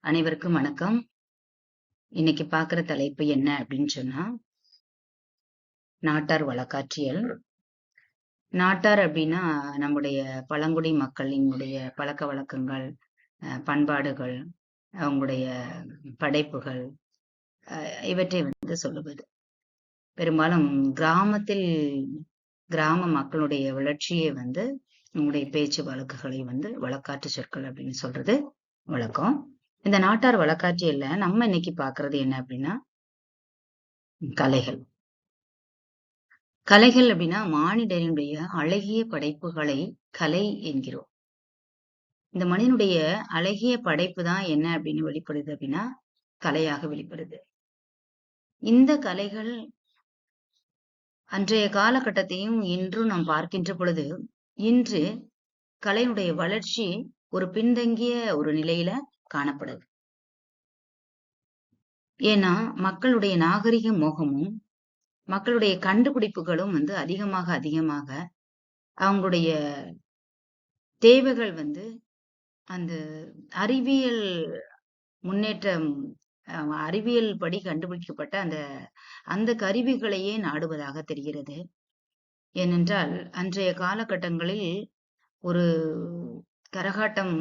அனைவருக்கும் வணக்கம். இன்னைக்கு பார்க்குற தலைப்பு என்ன அப்படின்னு சொன்னா, நாட்டார் வழக்காற்றியல். நாட்டார் அப்படின்னா, நம்முடைய பழங்குடி மக்களினுடைய பழக்க வழக்கங்கள், பண்பாடுகள், அவங்களுடைய படைப்புகள், இவற்றை சொல்லுவது. பெரும்பாலும் கிராமத்தில் கிராம மக்களுடைய வளர்ச்சியை நம்முடைய பேச்சு வழக்குகளை வழக்காற்று சொற்கள் அப்படின்னு சொல்றது வழக்கம். இந்த நாட்டார் வழக்காற்றியல்ல நம்ம இன்னைக்கு பார்க்கறது என்ன அப்படின்னா, கலைகள். கலைகள் அப்படின்னா மானிடனுடைய அழகிய படைப்புகளை கலை என்கிறோம். இந்த மனிதனுடைய அழகிய படைப்பு தான் என்ன அப்படின்னு வெளிப்படுது அப்படின்னா கலையாக வெளிப்படுது. இந்த கலைகள் அன்றைய காலகட்டத்தையும் இன்றும் நாம் பார்க்கின்ற பொழுது, இன்று கலையினுடைய வளர்ச்சி ஒரு பின்தங்கிய ஒரு நிலையில காணப்படுது. ஏன்னா மக்களுடைய நாகரிக மோகமும் மக்களுடைய கண்டுபிடிப்புகளும் அதிகமாக அவங்களுடைய தேவைகள் அந்த அறிவியல் முன்னேற்றம், அறிவியல் படி கண்டுபிடிக்கப்பட்ட அந்த கருவிகளையே நாடுவதாக தெரிகிறது. ஏனென்றால் அன்றைய காலகட்டங்களில் ஒரு கரகாட்டம்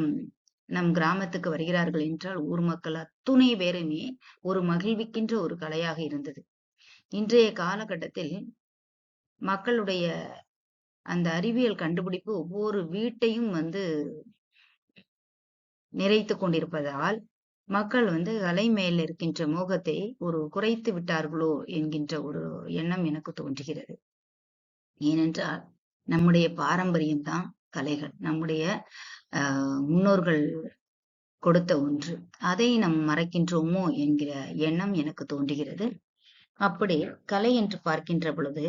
நம் கிராமத்துக்கு வருகிறார்கள் என்றால் ஊர் மக்கள் அத்துணை பேருமே ஒரு மகிழ்விக்கின்ற ஒரு கலையாக இருந்தது. இன்றைய காலகட்டத்தில் மக்களுடைய அந்த அறிவியல் கண்டுபிடிப்பு ஒவ்வொரு வீட்டையும் நிறைத்து கொண்டிருப்பதால் மக்கள் கலை மேல் இருக்கின்ற மோகத்தை குறைத்து விட்டார்களோ என்கின்ற ஒரு எண்ணம் எனக்கு தோன்றுகிறது. ஏனென்றால் நம்முடைய பாரம்பரியம்தான் கலைகள், நம்முடைய முன்னோர்கள் கொடுத்த ஒன்று. அதை நாம் மறக்கின்றோமோ என்கிற எண்ணம் எனக்கு தோன்றுகிறது. அப்படி கலை என்று பார்க்கின்ற பொழுது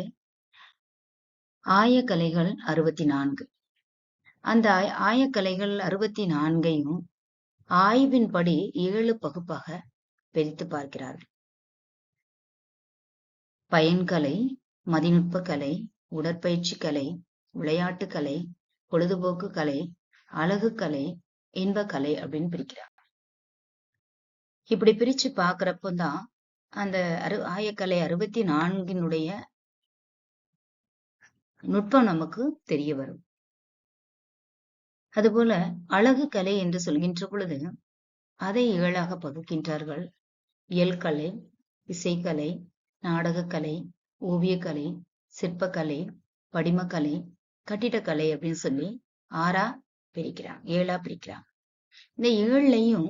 ஆயக்கலைகள் 64. அந்த ஆயக்கலைகள் 64ஐயும் ஆய்வின்படி 7 பகுப்பாக பிரித்து பார்க்கிறார்கள். பயன்கலை, மதிநுட்ப கலை, உடற்பயிற்சி கலை, விளையாட்டு கலை, பொழுதுபோக்கு கலை, அழகு கலை, இன்ப கலை அப்படின்னு பிரிக்கிறார். இப்படி பிரிச்சு பாக்குறப்பதான் அந்த ஆயக்கலை 64னுடைய நுட்பம் நமக்கு தெரிய வரும். அதுபோல அழகு கலை என்று சொல்கின்ற பொழுது அதை 7ஆக பகுக்கின்றார்கள். இயல்கலை, இசைக்கலை, நாடகக்கலை, ஓவியக்கலை, சிற்பக்கலை, படிமக்கலை, கட்டிடக்கலை அப்படின்னு சொல்லி 6ஆ பிரிக்கிறாங்க, 7ஆ பிரிக்கிறாங்க. இந்த 7லையும்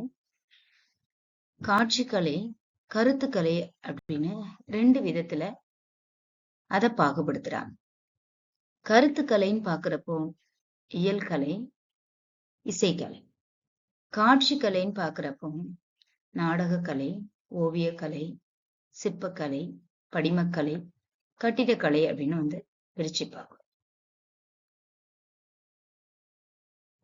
காட்சிக்கலை, கருத்துக்கலை அப்படின்னு 2 விதத்துல அதை பாகுபடுத்துறாங்க. கருத்துக்கலைன்னு பாக்குறப்போ இயல்கலை, இசைக்கலை. காட்சிக்கலைன்னு பாக்குறப்போ நாடகக்கலை, ஓவியக்கலை, சிற்பக்கலை, படிமக்கலை, கட்டிடக்கலை அப்படின்னு பிரிச்சு பார்க்கணும்.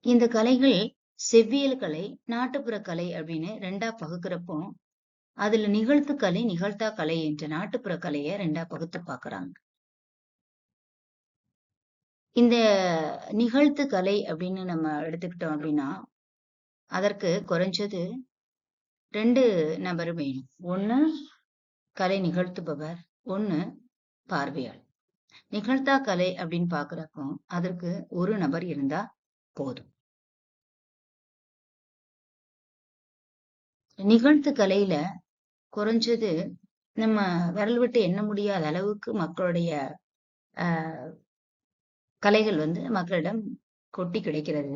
இந்த கலைகள் செவ்வியல் கலை, நாட்டுப்புற கலை அப்படின்னு 2ஆ பகுக்கிறப்போ அதுல நிகழ்த்து கலை, நிகழ்த்தா கலை என்ற நாட்டுப்புற கலையை 2ஆ பகுத்து பாக்குறாங்க. இந்த நிகழ்த்து கலை அப்படின்னு நம்ம எடுத்துக்கிட்டோம் அப்படின்னா அதற்கு குறைஞ்சது 2 நபர் வேணும். ஒண்ணு கலை நிகழ்த்துபவர், ஒண்ணு பார்வையாளர். நிகழ்த்தா கலை அப்படின்னு பாக்குறப்போ அதற்கு ஒரு நபர் இருந்தா போதும். நிகழ்த்து கலையில குறைஞ்சது நம்ம விரல் விட்டு எண்ண முடியாத அளவுக்கு மக்களுடைய கலைகள் மக்களிடம் கொட்டி கிடைக்கிறது.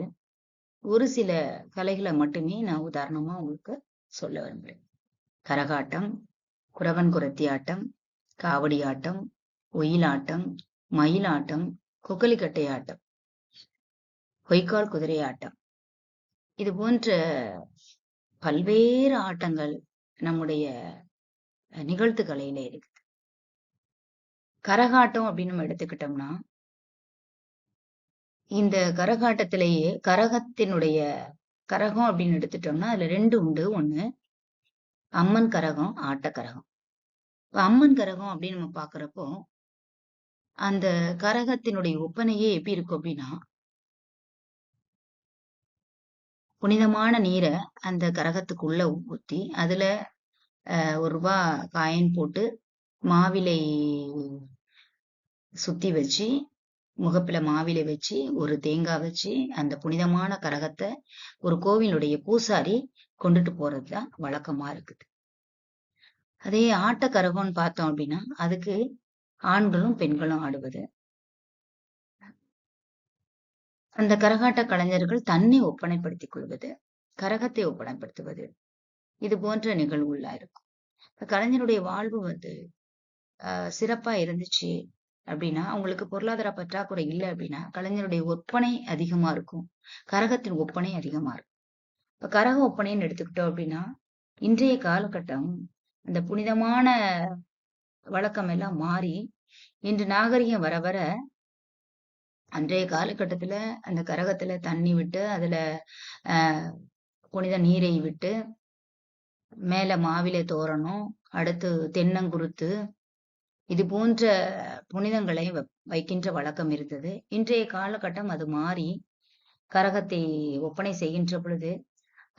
ஒரு சில கலைகளை மட்டுமே நான் உதாரணமா உங்களுக்கு சொல்ல விரும்புறேன். கரகாட்டம், குறவன் குறத்தி ஆட்டம், காவடி ஆட்டம், ஒயிலாட்டம், மயிலாட்டம், கொக்கலிக்கட்டை ஆட்டம், பொய்க்கால் குதிரை ஆட்டம், இது போன்ற பல்வேறு ஆட்டங்கள் நம்முடைய நிகழ்த்து கலையில இருக்கு. கரகாட்டம் அப்படின்னு நம்ம எடுத்துக்கிட்டோம்னா இந்த கரகாட்டத்திலேயே கரகத்தினுடைய கரகம் அப்படின்னு எடுத்துட்டோம்னா அதுல 2 உண்டு. ஒண்ணு அம்மன் கரகம், ஆட்ட கரகம். இப்ப அம்மன் கரகம் அப்படின்னு நம்ம பாக்குறப்போ அந்த கரகத்தினுடைய ஒப்பனையே எப்படி இருக்கும் அப்படின்னா புனிதமான நீரை அந்த கரகத்துக்குள்ள ஊத்தி அதுல ₹1 காயின் போட்டு மாவிலை சுத்தி வச்சு முகப்புல மாவிலை வச்சு ஒரு தேங்காய் வச்சு அந்த புனிதமான கரகத்தை ஒரு கோவிலுடைய பூசாரி கொண்டுட்டு போறதுதான் வழக்கமா இருக்குது. அதே ஆட்ட கரகம்னு பார்த்தோம் அப்படின்னா அதுக்கு ஆண்களும் பெண்களும் ஆடுவது. அந்த கரகாட்ட கலைஞர்கள் தன்னை ஒப்பனைப்படுத்திக் கொள்வது, கரகத்தை ஒப்பனைப்படுத்துவது, இது போன்ற நிகழ்வுகளா இருக்கும். கலைஞருடைய வாழ்வு வந்து சிறப்பா இருந்துச்சு அப்படின்னா, அவங்களுக்கு பொருளாதார பற்றாக்குறை இல்லை அப்படின்னா, கலைஞருடைய ஒப்பனை அதிகமா இருக்கும். கரகத்தின் ஒப்பனை அதிகமா இருக்கும். இப்ப கரக ஒப்பனைன்னு எடுத்துக்கிட்டோம் அப்படின்னா, இன்றைய காலகட்டம் அந்த புனிதமான வழக்கம் எல்லாம் மாறி, இன்று நாகரிகம் வர வர அன்றைய காலகட்டத்துல அந்த கரகத்துல தண்ணி விட்டு, அதுல புனித நீரை விட்டு, மேல மாவிலை தோரணம், அடுத்து தென்னங்குருத்து, இது போன்ற புனிதங்களை வைக்கின்ற வழக்கம் இருந்தது. இன்றைய காலகட்டம் அது மாறி கரகத்தை ஒப்பனை செய்கின்ற பொழுது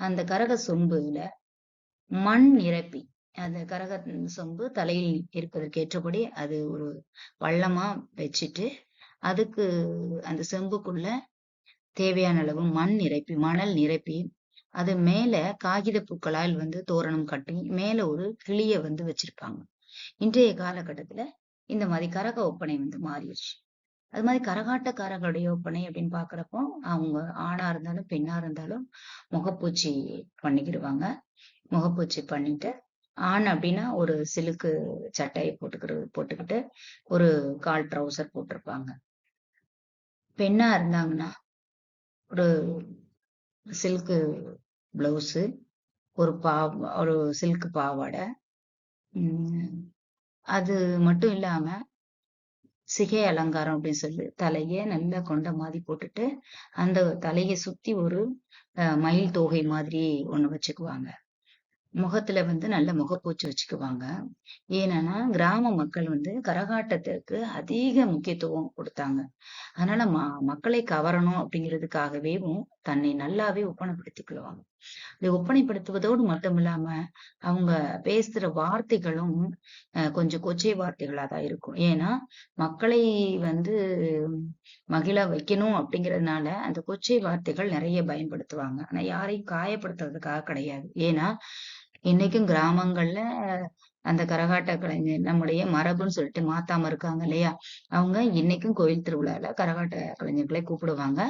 அந்த கரக சொம்புல மண் நிரப்பி அந்த கரக சொம்பு தலையில் இருப்பதற்கு ஏற்றபடி அது ஒரு பள்ளமா வச்சுட்டு அதுக்கு அந்த செம்புக்குள்ள தேவையான அளவு மணல் நிரப்பி அது மேல காகித பூக்களால் வந்து தோரணம் கட்டி மேல ஒரு கிளிய வந்து வச்சிருப்பாங்க. இன்றைய காலகட்டத்துல இந்த மாதிரி கரக ஒப்பனை வந்து மாறிடுச்சு. அது மாதிரி கரகாட்டக்காரர்களுடைய ஒப்பனை அப்படின்னு பாக்குறப்போ அவங்க ஆணா இருந்தாலும் பெண்ணா இருந்தாலும் முகப்பூச்சி பண்ணிக்கிடுவாங்க. முகப்பூச்சி பண்ணிட்டு ஆண் அப்படின்னா ஒரு சிலுக்கு சட்டையை போட்டுக்கிட்டு ஒரு கால் ட்ரௌசர் போட்டிருப்பாங்க. பெண்ணா இருந்தாங்கன்னா ஒரு சில்கு பிளவுஸு, ஒரு சில்க் பாவாடை, அது மட்டும் இல்லாம சிகை அலங்காரம் அப்படின்னு சொல்லி தலைய நல்லா கொண்ட மாதிரி போட்டுட்டு அந்த தலையை சுத்தி ஒரு மயில் தோகை மாதிரி ஒண்ணு வச்சுக்குவாங்க. முகத்துல வந்து நல்ல முகப்பூச்சி வச்சுக்குவாங்க. ஏன்னா கிராம மக்கள் வந்து கரகாட்டத்திற்கு அதிக முக்கியத்துவம் கொடுத்தாங்க. அதனால மக்களை கவரணும் அப்படிங்கிறதுக்காகவேவும் தன்னை நல்லாவே ஒப்பனைப்படுத்திக் கொள்வாங்க. இதை ஒப்பனைப்படுத்துவதோடு மட்டும் இல்லாம அவங்க பேசுற வார்த்தைகளும் கொஞ்சம் கொச்சை வார்த்தைகளா தான் இருக்கும். ஏன்னா மக்களை வந்து மகிழ வைக்கணும் அப்படிங்கிறதுனால அந்த கொச்சை வார்த்தைகள் நிறைய பயன்படுத்துவாங்க. ஆனா யாரையும் காயப்படுத்துறதுக்காக கிடையாது. ஏன்னா இன்னைக்கும் கிராமங்கள்ல அந்த கரகாட்ட கலைஞர் நம்முடைய மரபுன்னு சொல்லிட்டு மாத்தாம இருக்காங்க இல்லையா? அவங்க இன்னைக்கும் கோயில் திருவிழால கரகாட்ட கலைஞர்களை கூப்பிடுவாங்க.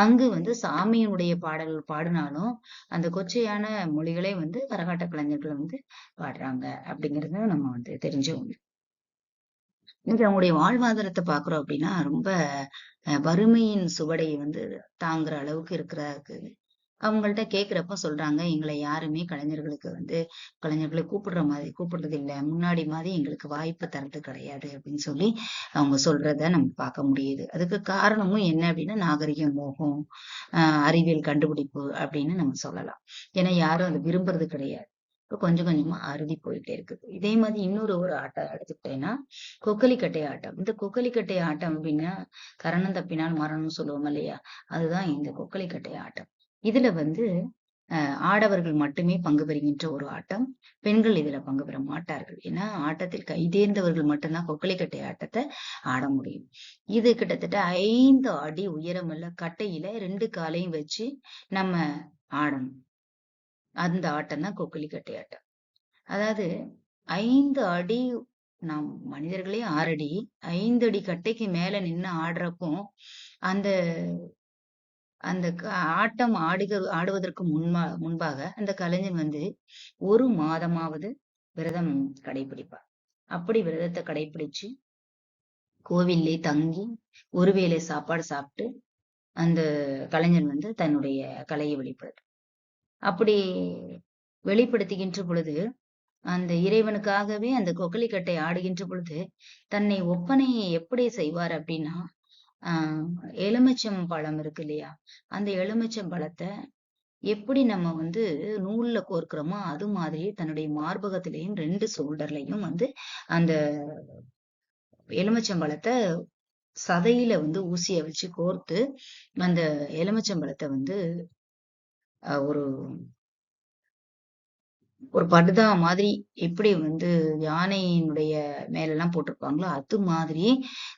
அங்கு வந்து சாமியினுடைய பாடல்கள் பாடினாலும் அந்த கொச்சையான மொழிகளை வந்து கரகாட்ட கலைஞர்கள் வந்து பாடுறாங்க அப்படிங்கறத நம்ம வந்து தெரிஞ்சோம். இன்னைக்கு அவங்களுடைய வாழ்வாதாரத்தை பாக்குறோம் அப்படின்னா ரொம்ப வறுமையின் சுவடையை வந்து தாங்குற அளவுக்கு இருக்கிறாருக்கு. அவங்கள்ட்ட கேக்குறப்ப சொல்றாங்க, எங்களை யாருமே கலைஞர்களை கூப்பிடுறது இல்ல. முன்னாடி மாதிரி எங்களுக்கு வாய்ப்பு தர்றது கிடையாது அப்படின்னு சொல்லி அவங்க சொல்றத நம்ம பார்க்க முடியுது. அதுக்கு காரணமும் என்ன அப்படின்னா நாகரிக மோகம், அறிவியல் கண்டுபிடிப்பு அப்படின்னு நம்ம சொல்லலாம். ஏன்னா யாரும் அதை விரும்புறது கிடையாது. இப்ப கொஞ்சம் கொஞ்சமா அருவி போயிட்டே இருக்குது. இதே மாதிரி ஒரு ஆட்டம் எடுத்துக்கிட்டேன்னா கொக்கலிக்கட்டை ஆட்டம். இந்த கொக்கலிக்கட்டை ஆட்டம் அப்படின்னா கரணம் தப்பினால் மரணம்னு சொல்லுவோம் இல்லையா? அதுதான் இந்த கொக்கலிக்கட்டை ஆட்டம். இதுல வந்து ஆடவர்கள் மட்டுமே பங்கு பெறுகின்ற ஒரு ஆட்டம். பெண்கள் இதுல பங்கு பெற மாட்டார்கள். ஏன்னா ஆட்டத்தில் கைதேர்ந்தவர்கள் மட்டும்தான் கொக்கலிக்கட்டை ஆட்டத்தை ஆட முடியும். இது கிட்டத்தட்ட 5 அடி உயரமுள்ள கட்டையில 2 காலையும் வச்சு நம்ம ஆடணும். அந்த ஆட்டம் தான் கொக்கலிக்கட்டை ஆட்டம். அதாவது 5 அடி நாம் மனிதர்களே 6 அடி 5 அடி கட்டைக்கு மேல நின்னு ஆடுறப்போ அந்த அந்த ஆட்டம் ஆடுவதற்கு முன்பாக அந்த கலைஞன் வந்து 1 மாதமாவது விரதம் கடைபிடிப்பார். அப்படி விரதத்தை கடைபிடிச்சு கோவில்லே தங்கி ஒருவேளை சாப்பாடு சாப்பிட்டு அந்த கலைஞன் வந்து தன்னுடைய கலையை வெளிப்படுத்தும். அப்படி வெளிப்படுத்துகின்ற பொழுது அந்த இறைவனுக்காகவே அந்த கொக்கலிக்கட்டை ஆடுகின்ற பொழுது தன்னை ஒப்பனை எப்படி செய்வார் அப்படின்னா எலுமிச்சம் பழம் இருக்கு இல்லையா? அந்த எலுமிச்சம் பழத்தை எப்படி நம்ம வந்து நூல்ல கோர்க்கிறோமோ அது மாதிரி தன்னுடைய மார்பகத்திலையும் 2 ஷோல்டர்லயும் வந்து அந்த எலுமிச்சம்பழத்தை சதையில வந்து ஊசிய வச்சு கோர்த்து அந்த எலுமிச்சம்பழத்தை வந்து ஒரு ஒரு படுதா மாதிரி எப்படி வந்து யானையினுடைய மேலெல்லாம் போட்டிருப்பாங்களோ, அது மாதிரி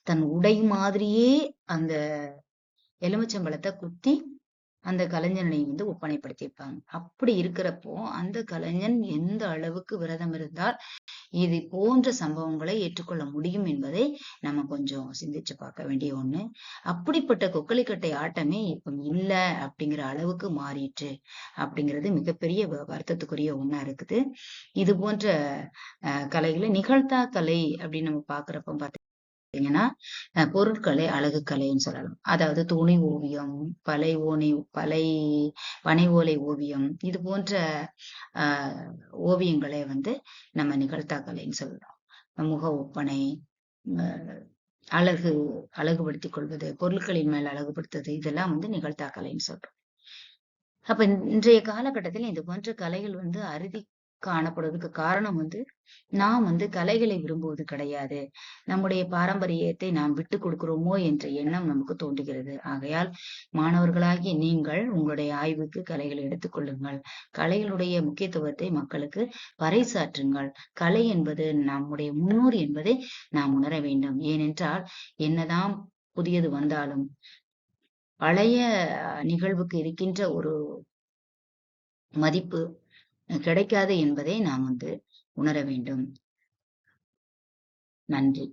தன் உடை மாதிரியே அந்த எலுமிச்சம்பழத்த குத்தி அந்த கலைஞனை வந்து ஒப்பனைப்படுத்தியிருப்பாங்க. அப்படி இருக்கிறப்போ, அந்த கலைஞன் எந்த அளவுக்கு விரதம் இருந்தால், இது போன்ற சம்பவங்களை ஏற்றுக்கொள்ள முடியும் என்பதை நம்ம கொஞ்சம் சிந்திச்சு பார்க்க வேண்டிய ஒண்ணு. அப்படிப்பட்ட கொக்கலிக்கட்டை ஆட்டமே இப்ப இல்ல அப்படிங்கிற அளவுக்கு மாறிற்று. அப்படிங்கிறது மிகப்பெரிய வருத்தத்துக்குரிய ஒண்ணா இருக்குது. இது போன்ற கலைகளை நிகழ்த்தா கலை அப்படின்னு நம்ம பார்க்கிறப்ப பார்த்தீங்கன்னா, பொருட்கலை, அழகு கலைன்னு சொல்லலாம். அதாவது துணி ஓவியம், பனை ஓலை ஓவியம், இது போன்ற அ ஓவியங்களை வந்து நம்ம நிகழ்த்தா கலைன்னு சொல்லலாம். முக ஒப்பனை, அ அழகு அழகுபடுத்திக் கொள்வது, பொருட்களின் மேல் அழகுபடுத்துவது, இதெல்லாம் வந்து நிகழ்த்தா கலைன்னு சொல்றோம். அப்ப இன்றைய காலகட்டத்துல இது போன்ற கலைகள் வந்து அருவி காணப்படுவதற்கு காரணம் வந்து, நாம் வந்து கலைகளை விரும்புவது கிடையாது. நம்முடைய பாரம்பரியத்தை நாம் விட்டுக் கொடுக்கிறோமோ என்ற எண்ணம் நமக்கு தோன்றுகிறது. ஆகையால் மாணவர்களாகிய நீங்கள் உங்களுடைய ஆய்வுக்கு கலைகளை எடுத்துக் கொள்ளுங்கள். கலைகளுடைய முக்கியத்துவத்தை மக்களுக்கு பறைசாற்றுங்கள். கலை என்பது நம்முடைய முன்னோர் என்பதை நாம் உணர வேண்டும். ஏனென்றால் என்னதான் புதியது வந்தாலும் பழைய நிகழ்வுக்கு இருக்கின்ற ஒரு மதிப்பு கிடைக்காது என்பதை நாம் வந்து உணர வேண்டும். நன்றி.